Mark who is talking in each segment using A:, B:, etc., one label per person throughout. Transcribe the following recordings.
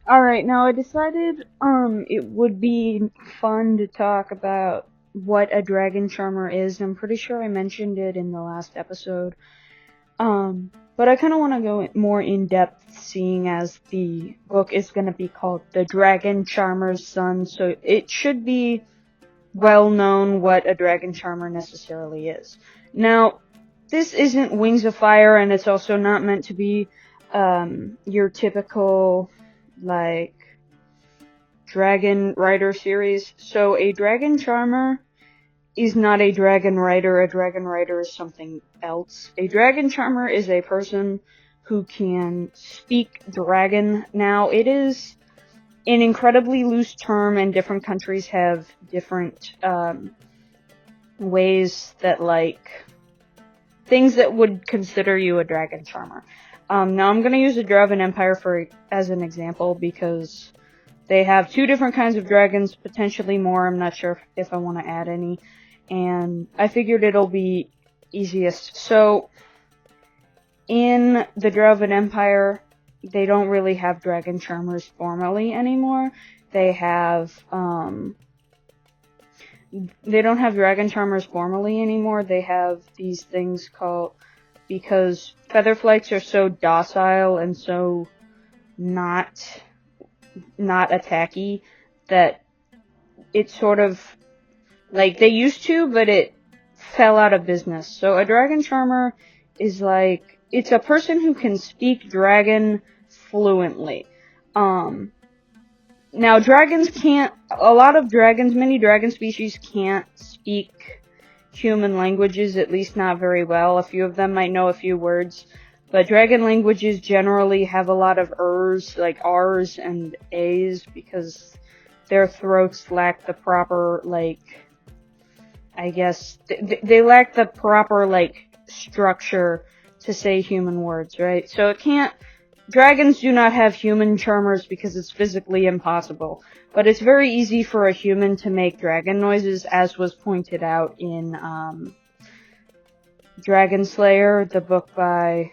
A: Alright, now I decided, it would be fun to talk about what a dragon charmer is. I'm pretty sure I mentioned it in the last episode. But I kind of want to go more in depth, seeing as the book is going to be called The Dragoncharmers' Son, so it should be well known what a dragon charmer necessarily is. Now, this isn't Wings of Fire, and it's also not meant to be, your typical, like, dragon rider series. So a dragon charmer is not a dragon rider. A dragon rider is something else. A dragon charmer is a person who can speak dragon. Now, it is an incredibly loose term, and different countries have different ways that, like, things that would consider you a dragon charmer. Now, I'm going to use the Dragon Empire as an example because they have two different kinds of dragons, potentially more. I'm not sure if I want to add any. And I figured it'll be easiest. So, in the Dragon Empire, they don't really have dragon charmers formally anymore. They don't have dragon charmers formally anymore. They have these things called, because featherflights are so docile and so not attacky, that it's sort of, like, they used to, but it fell out of business. So a dragon charmer is like, it's a person who can speak dragon fluently. Now dragons can't, many dragon species can't speak human languages, at least not very well. A few of them might know a few words, but dragon languages generally have a lot of like R's and A's, because their throats lack the proper, like, I guess, they lack the proper, like, structure to say human words, right? So dragons do not have human charmers because it's physically impossible. But it's very easy for a human to make dragon noises, as was pointed out in, Dragon Slayer, the book by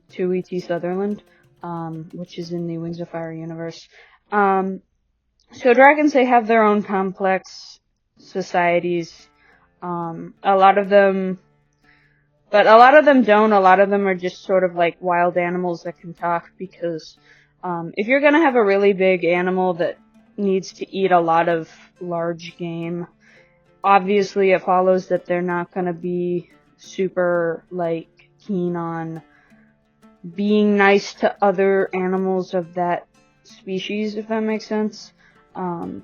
A: Tui T. Sutherland, which is in the Wings of Fire universe. So dragons, they have their own complex societies. A lot of them don't. A lot of them are just sort of like wild animals that can talk, because if you're gonna have a really big animal that needs to eat a lot of large game, obviously it follows that they're not gonna be super, like, keen on being nice to other animals of that species, if that makes sense. 'Cause,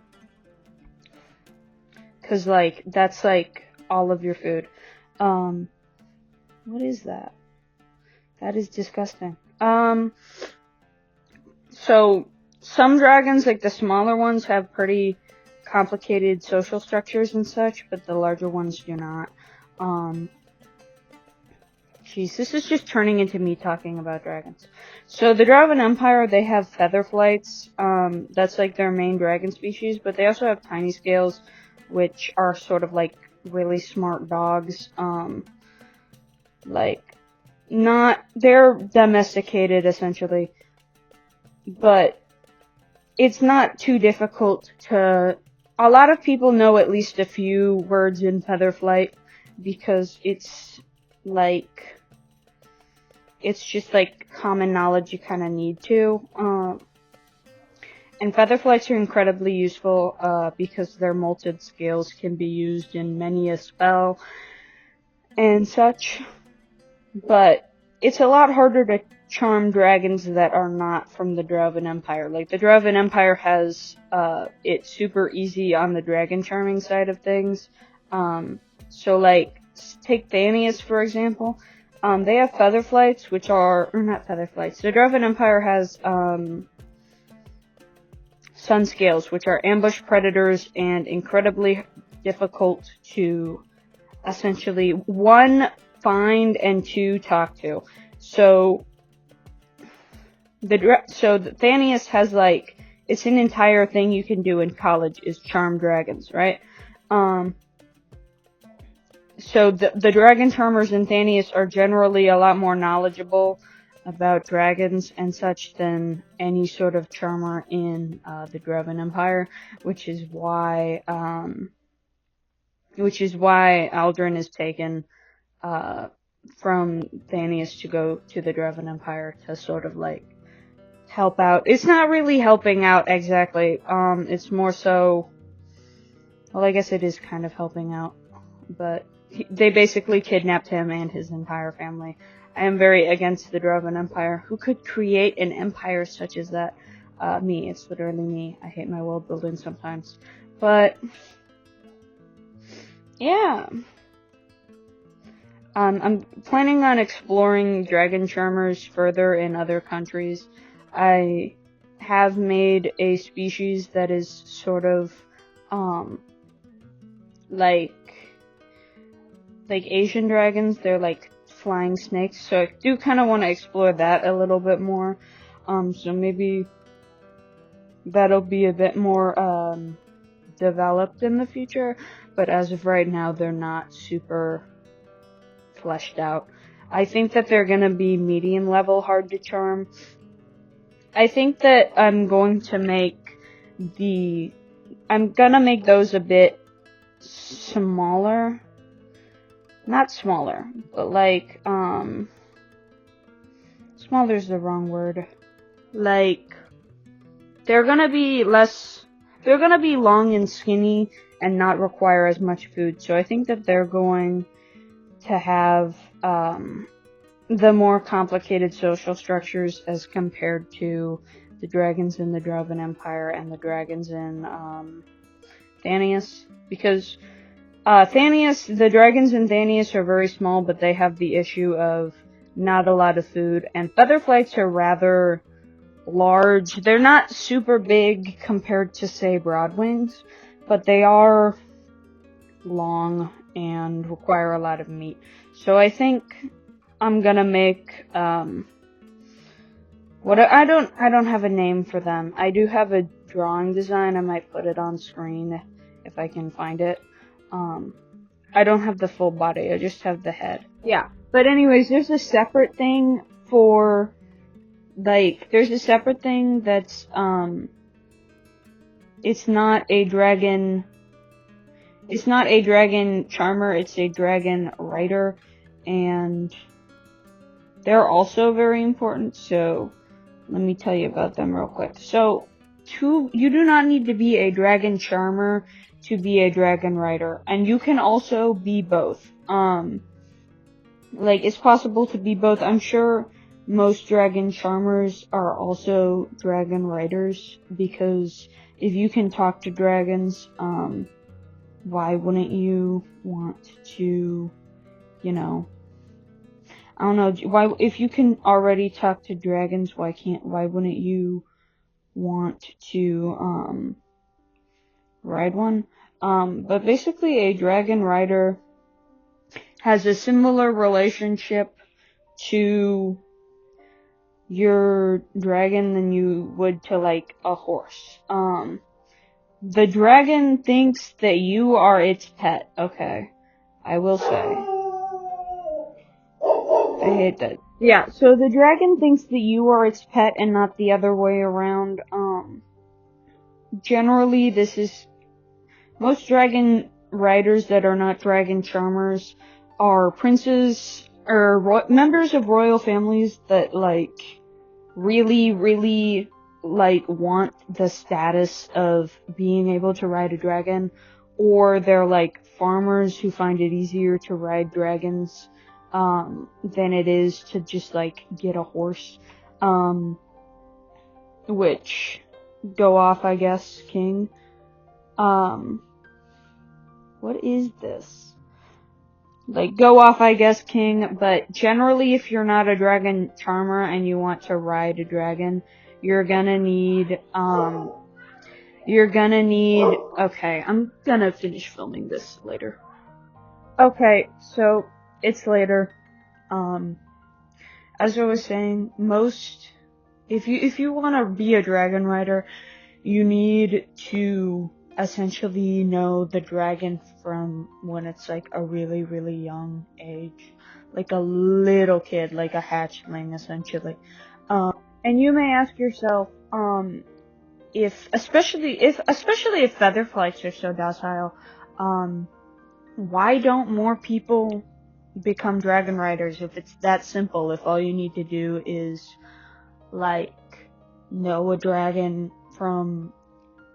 A: like, that's, like, all of your food. What is that? That is disgusting. So, some dragons, like the smaller ones, have pretty complicated social structures and such, but the larger ones do not. Jeez, this is just turning into me talking about dragons. So, the Dragon Empire, they have featherflights. That's, like, their main dragon species, but they also have tiny scales, which are sort of like really smart dogs. They're domesticated, essentially, but it's not too difficult a lot of people know at least a few words in Featherflight, because it's just like common knowledge you kind of need to. And featherflights are incredibly useful, because their molted scales can be used in many a spell and such. But it's a lot harder to charm dragons that are not from the Draven Empire. Like, the Draven Empire has, it super easy on the dragon charming side of things. So, like, take Thanius, for example. They have featherflights, or not featherflights. The Draven Empire has, sun scales, which are ambush predators and incredibly difficult to, essentially, one, find, and two, talk to. So the Thanius has, like, it's an entire thing you can do in college is charm dragons, right? So the dragon charmers in Thanius are generally a lot more knowledgeable about dragons and such than any sort of charmer in the Dragon Empire, which is why Aldrin is taken from Thanius to go to the Dragon Empire to sort of like help out. It's not really helping out exactly. It's more so, well, I guess it is kind of helping out, but they basically kidnapped him and his entire family. I am very against the Dragon Empire. Who could create an empire such as that? Me. It's literally me. I hate my world building sometimes. But, yeah. I'm planning on exploring Dragoncharmers further in other countries. I have made a species that is sort of, like Asian dragons. They're like flying snakes, so I do kind of want to explore that a little bit more. So maybe that'll be a bit more, developed in the future, but as of right now, they're not super fleshed out. I think that they're gonna be medium level hard to charm. I think that I'm gonna make those a bit smaller. Not smaller, but like, smaller's the wrong word. Like, they're gonna be long and skinny and not require as much food, so I think that they're going to have, the more complicated social structures as compared to the dragons in the Dragon Empire and the dragons in, Thanius, because the dragons in Thanius are very small, but they have the issue of not a lot of food, and featherflights are rather large. They're not super big compared to, say, broadwings, but they are long and require a lot of meat. So I think I'm gonna make, I don't have a name for them. I do have a drawing design. I might put it on screen if I can find it. I don't have the full body, I just have the head. Yeah, but anyways, there's a separate thing that's, it's not a dragon charmer, it's a dragon rider, and they're also very important, so let me tell you about them real quick. So, you do not need to be a dragon charmer to be a dragon rider, and you can also be both. It's possible to be both. I'm sure most dragon charmers are also dragon riders, because if you can talk to dragons, why wouldn't you want to, I don't know, if you can already talk to dragons, why wouldn't you want to, ride one? But basically a dragon rider has a similar relationship to your dragon than you would to, like, a horse. The dragon thinks that you are its pet, okay? I will say. I hate that. Yeah, so the dragon thinks that you are its pet and not the other way around. Generally, most dragon riders that are not dragon charmers are princes or members of royal families that, really, really, want the status of being able to ride a dragon, or they're, farmers who find it easier to ride dragons, than it is to just, get a horse, which, go off, I guess, king. What is this? Go off, I guess, king, but generally if you're not a dragon charmer and you want to ride a dragon, you're gonna need, okay, I'm gonna finish filming this later. Okay, so, it's later. As I was saying, if you wanna be a dragon rider, you need to essentially know the dragon from when it's, a really, really young age. like a little kid, like a hatchling, essentially. And you may ask yourself, especially if featherflights are so docile, why don't more people become dragon riders if it's that simple? If all you need to do is, like, know a dragon from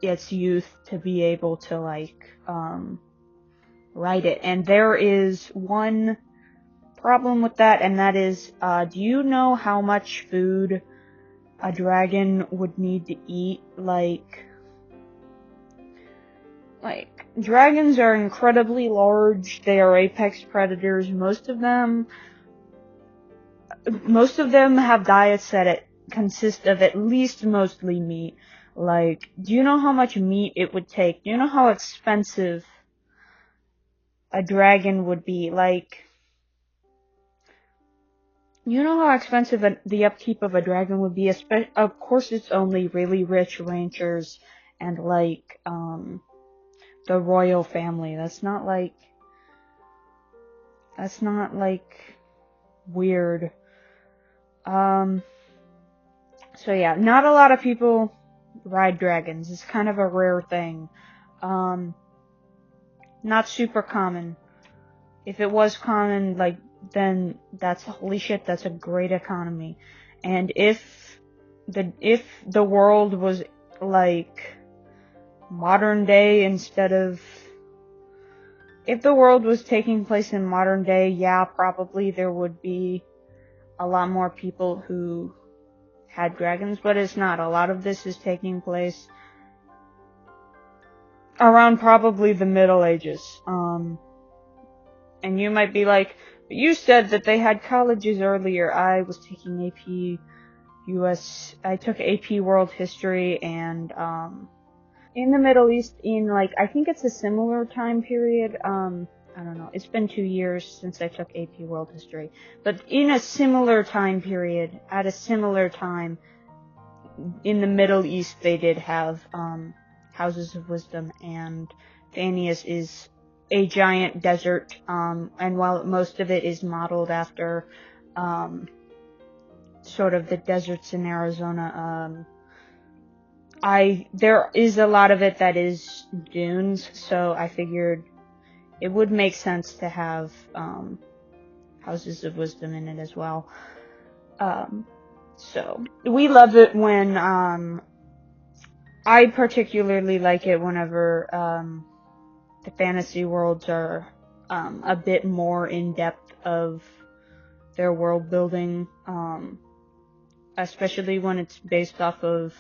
A: its youth to be able to, like, ride it. And there is one problem with that, and that is, do you know how much food a dragon would need to eat? Like, dragons are incredibly large. They are apex predators. Most of them have diets that consist of at least mostly meat. Like, do you know how much meat it would take? Do you know how expensive a dragon would be? Like, you know how expensive the upkeep of a dragon would be? Of course, it's only really rich ranchers and, like, the royal family. That's not weird. So yeah, not a lot of people ride dragons. It's kind of a rare thing. Not super common. If it was common, like, then holy shit, that's a great economy. And if the world was, like, modern day if the world was taking place in modern day, yeah, probably there would be a lot more people who had dragons, but it's not. A lot of this is taking place around probably the Middle Ages. And you might be like, but you said that they had colleges earlier. I was taking I took AP World History, and, in the Middle East, I think it's a similar time period, I don't know, it's been 2 years since I took AP World History, but in a similar time period, at a similar time, in the Middle East, they did have, Houses of Wisdom, and Thanius is a giant desert, and while most of it is modeled after, sort of the deserts in Arizona, there is a lot of it that is dunes, so I figured it would make sense to have, Houses of Wisdom in it as well. So, we love it when, I particularly like it whenever, the fantasy worlds are, a bit more in depth of their world building, especially when it's based off of,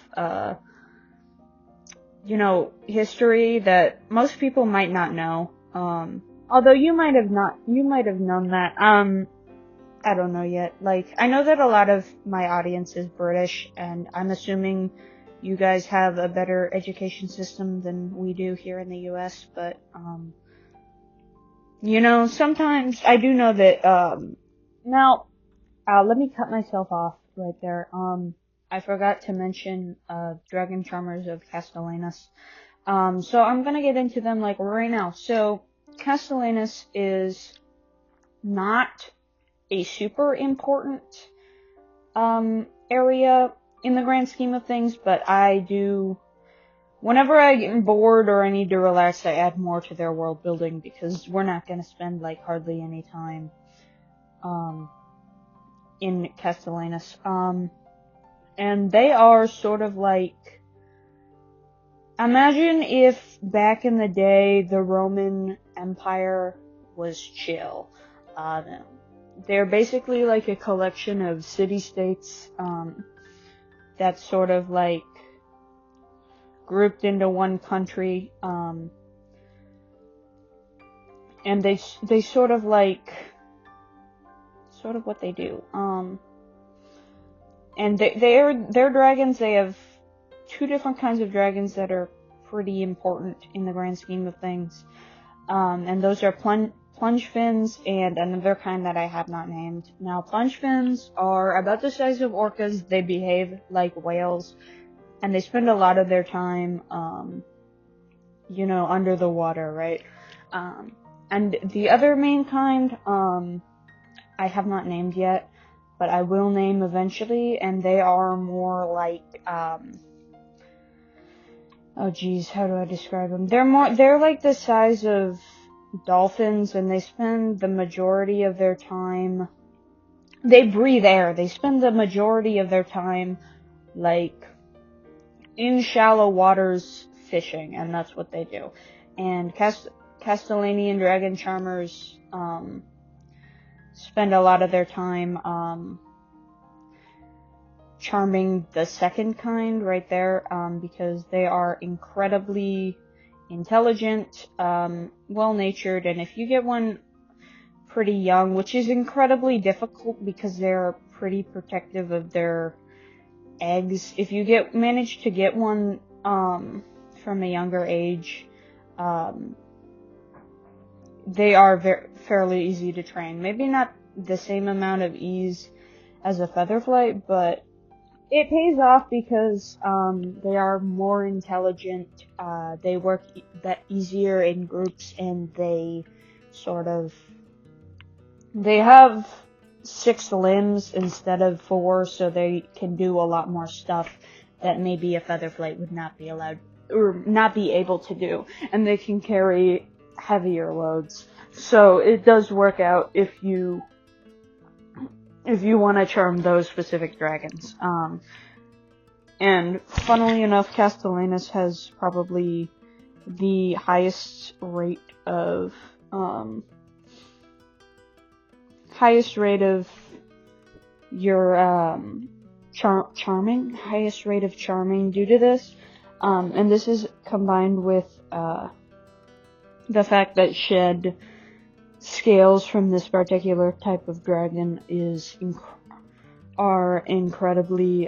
A: history that most people might not know. Although you might have known that. I don't know yet. Like, I know that a lot of my audience is British, and I'm assuming you guys have a better education system than we do here in the US, but, sometimes I do know that, now, let me cut myself off right there. I forgot to mention, Dragoncharmers of Castellanus. So I'm gonna get into them, like, right now. So, Castellanus is not a super important, area in the grand scheme of things, but whenever I get bored or I need to relax, I add more to their world building, because we're not gonna spend, like, hardly any time, in Castellanus. And they are sort of like, imagine if back in the day the Roman Empire was chill. They're basically like a collection of city-states, that's sort of like grouped into one country, and they sort of what they do. And they're dragons. They have 2 different kinds of dragons that are pretty important in the grand scheme of things. And those are plunge fins and another kind that I have not named. Now, plunge fins are about the size of orcas. They behave like whales, and they spend a lot of their time, under the water, right? And the other main kind, I have not named yet, but I will name eventually, and they are more like, oh geez, how do I describe them? They're like the size of dolphins, and they spend the majority of their time, they breathe air, they spend the majority of their time, like, in shallow waters fishing, and that's what they do. And Castellanian Dragoncharmers, spend a lot of their time, charming the second kind right there, because they are incredibly intelligent, well-natured, and if you get one pretty young, which is incredibly difficult because they're pretty protective of their eggs, if you manage to get one, from a younger age, they are fairly easy to train. Maybe not the same amount of ease as a featherflight, but it pays off because they are more intelligent, they work easier in groups, and they have 6 limbs instead of 4, so they can do a lot more stuff that maybe a featherflight would not be allowed, or not be able to do, and they can carry heavier loads. So it does work out if you want to charm those specific dragons. And funnily enough, Castellanus has probably the highest rate of your charming, highest rate of charming due to this. And this is combined with the fact that shed scales from this particular type of dragon are incredibly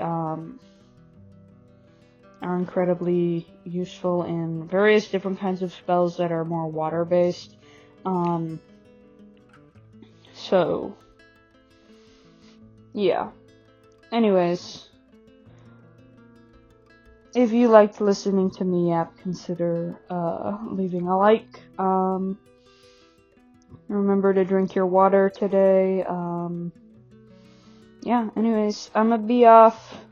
A: useful in various different kinds of spells that are more water-based. So, yeah. Anyways, if you liked listening to me yap, consider leaving a like. Remember to drink your water today. Yeah, anyways, I'm gonna be off.